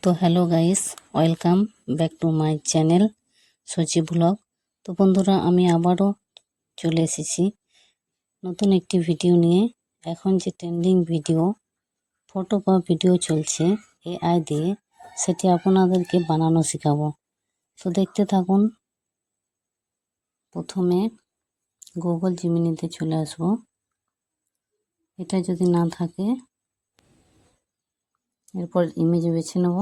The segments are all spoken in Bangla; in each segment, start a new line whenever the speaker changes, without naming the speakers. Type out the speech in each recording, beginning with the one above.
তো hello guys, welcome back to my channel Sachi blog. তো বন্ধুরা, আমি আবারও চলে এসেছি নতুন একটি ভিডিও নিয়ে। এখন যে ট্রেন্ডিং ভিডিও, ফটো বা ভিডিও চলছে এআই দিয়ে, সেটি আপনাদেরকে বানানো শেখাবো। তো দেখতে থাকুন। প্রথমে গুগল জিমিনিতে চলে আসব। এটা যদি না থাকে, এরপর ইমেজ বেছে নেব,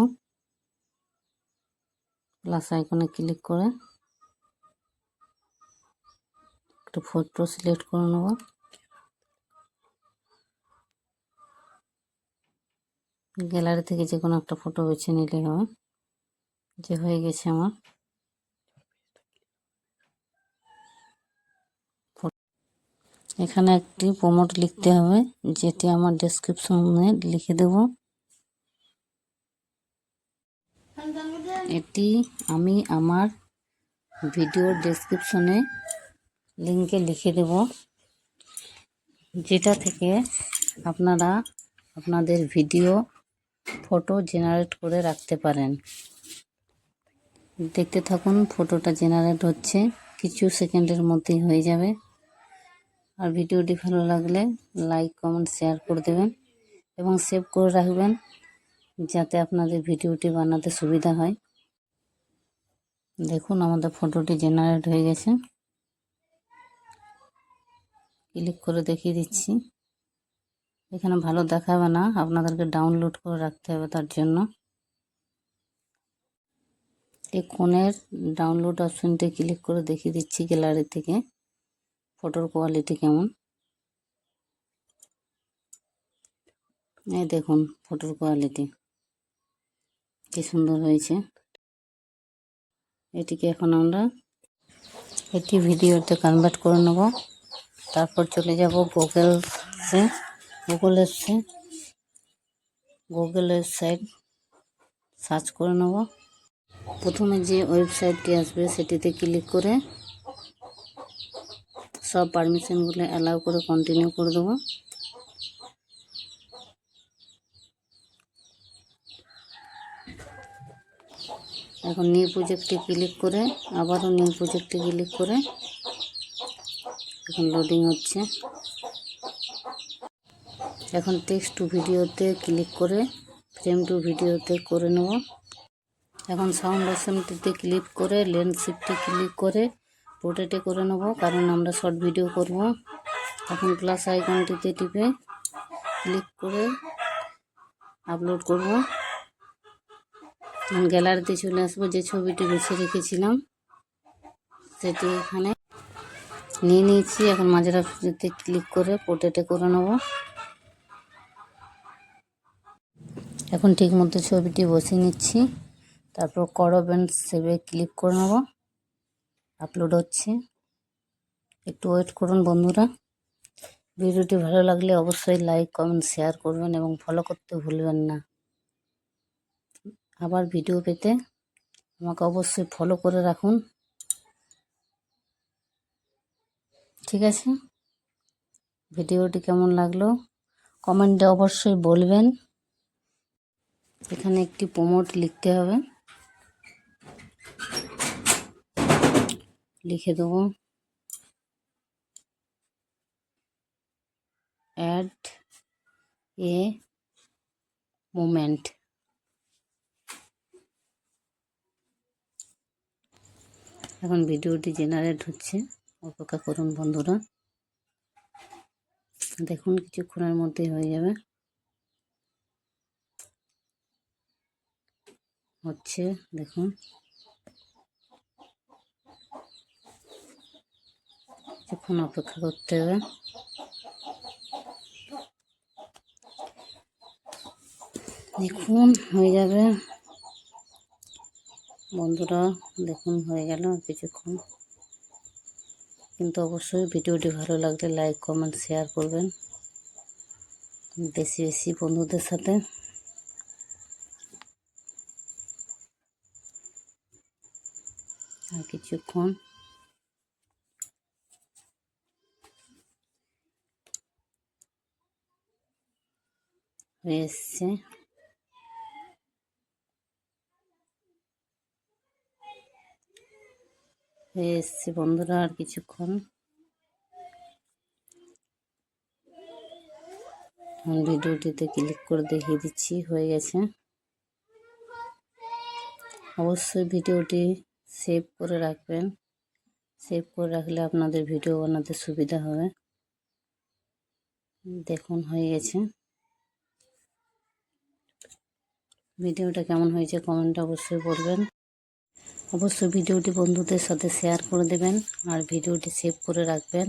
প্লাস আইকনে ক্লিক করে একটা ফটো সিলেক্ট করে নেব। গ্যালারি থেকে যে কোনো একটা ফটো বেছে নিলেই হবে। যে হয়ে গেছে আমার। এখানে একটি প্রমোট লিখতে হবে, যেটি আমার ডেসক্রিপশনে লিখে দেব। এটি আমি আমার ভিডিওর ডেসক্রিপশনে লিঙ্কে লিখে দেব, যেটা থেকে আপনারা আপনাদের ভিডিও ফটো জেনারেট করে রাখতে পারেন। দেখতে থাকুন, ফটোটা জেনারেট হচ্ছে, কিছু সেকেন্ডের মধ্যেই হয়ে যাবে। আর ভিডিওটি ভালো লাগলে লাইক, কমেন্ট, শেয়ার করে দেবেন এবং সেভ করে রাখবেন, যাতে আপনাদের ভিডিওটি বানাতে সুবিধা হয়। দেখুন, আমাদের ফটোটি জেনারেট হয়ে গেছে। ক্লিক করে দেখিয়ে দিচ্ছি। এখানে ভালো দেখাবে না, আপনাদেরকে ডাউনলোড করে রাখতে হবে। তার জন্য এই কোণের ডাউনলোড অপশনটি ক্লিক করে দেখিয়ে দিচ্ছি গ্যালারি থেকে ফটোর কোয়ালিটি কেমন। এই দেখুন ফটোর কোয়ালিটি কি সুন্দর হয়েছে। এটিকে এখন আমরা একটি ভিডিওতে কনভার্ট করে নেব। তারপর চলে যাব গুগল ওয়েবসাইট সার্চ করে নেব। প্রথমে যে ওয়েবসাইটটি আসবে সেটিতে ক্লিক করে সব পারমিশনগুলো অ্যালাউ করে কন্টিনিউ করে দেবো। এখন নিউ প্রজেক্টে ক্লিক করে আবারও নিউ প্রজেক্টে ক্লিক করে এখন লোডিং হচ্ছে। এখন টেক্সট টু ভিডিওতে ক্লিক করে ফ্রেম টু ভিডিওতে করে নেব। এখন সাউন্ড অপশনটিতে ক্লিক করে লেন্স শিফটে ক্লিক করে পোর্ট্রেটে করে নেব, কারণ আমরা শর্ট ভিডিও করব। এখন প্লাস আইকনটিতে টিপে ক্লিক করে আপলোড করব। গ্যালারিতে চলে আসবো, যে ছবিটি বেছে রেখেছিলাম সেটি এখানে নিয়ে নিয়েছি। এখন মাঝের অপশনটিতে ক্লিক করে পোর্ট্রেটে করে নেব। এখন ঠিক মতো ছবিটি বসিয়ে নিচ্ছি। তারপর করব এন্ড সেভে ক্লিক করে নেব। আপলোড হচ্ছে, একটু ওয়েট করুন বন্ধুরা। ভিডিওটি ভালো লাগলে অবশ্যই লাইক, কমেন্ট, শেয়ার করবেন এবং ফলো করতে ভুলবেন না। আবার ভিডিও পেতে আমাকে অবশ্যই ফলো করে রাখুন, ঠিক আছে? ভিডিওটি কেমন লাগলো কমেন্টে অবশ্যই বলবেন। এখানে একটি প্রমোট লিখতে হবে, লিখে দেবো অ্যাড এ মোমেন্ট। এখন ভিডিওটি জেনারেট হচ্ছে, অপেক্ষা করুন বন্ধুরা। দেখুন কিছুক্ষণের মধ্যেই হয়ে যাবে। হচ্ছে, দেখুন কিছুক্ষণ অপেক্ষা করতে হবে। দেখুন হয়ে যাবে বন্ধুরা, দেখুন হয়ে গেল কিছুক্ষণ। কিন্তু অবশ্যই ভিডিওটি ভালো লাগলে লাইক, কমেন্ট, শেয়ার করবেন বেশি বেশি বন্ধুদের সাথে। আর কিছুক্ষণ হয়ে এসছে। হয়ে এসছি বন্ধুরা, আর কিছুক্ষণ ভিডিওটিতে ক্লিক করে দেখিয়ে দিচ্ছি হয়ে গেছে। অবশ্যই ভিডিওটি সেভ করে রাখবেন, সেভ করে রাখলে আপনাদের ভিডিও বানাতে সুবিধা হবে। দেখুন হয়ে গেছে। ভিডিওটা কেমন হয়েছে কমেন্ট অবশ্যই করবেন। অবশ্যই ভিডিওটি বন্ধুদের সাথে শেয়ার করে দেবেন আর ভিডিওটি সেভ করে রাখবেন,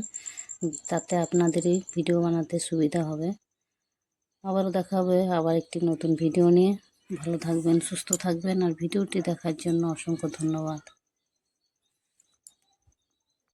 তাতে আপনাদেরই ভিডিও বানাতে সুবিধা হবে। আবারও দেখা হবে আবার একটি নতুন ভিডিও নিয়ে। ভালো থাকবেন, সুস্থ থাকবেন আর ভিডিওটি দেখার জন্য অসংখ্য ধন্যবাদ।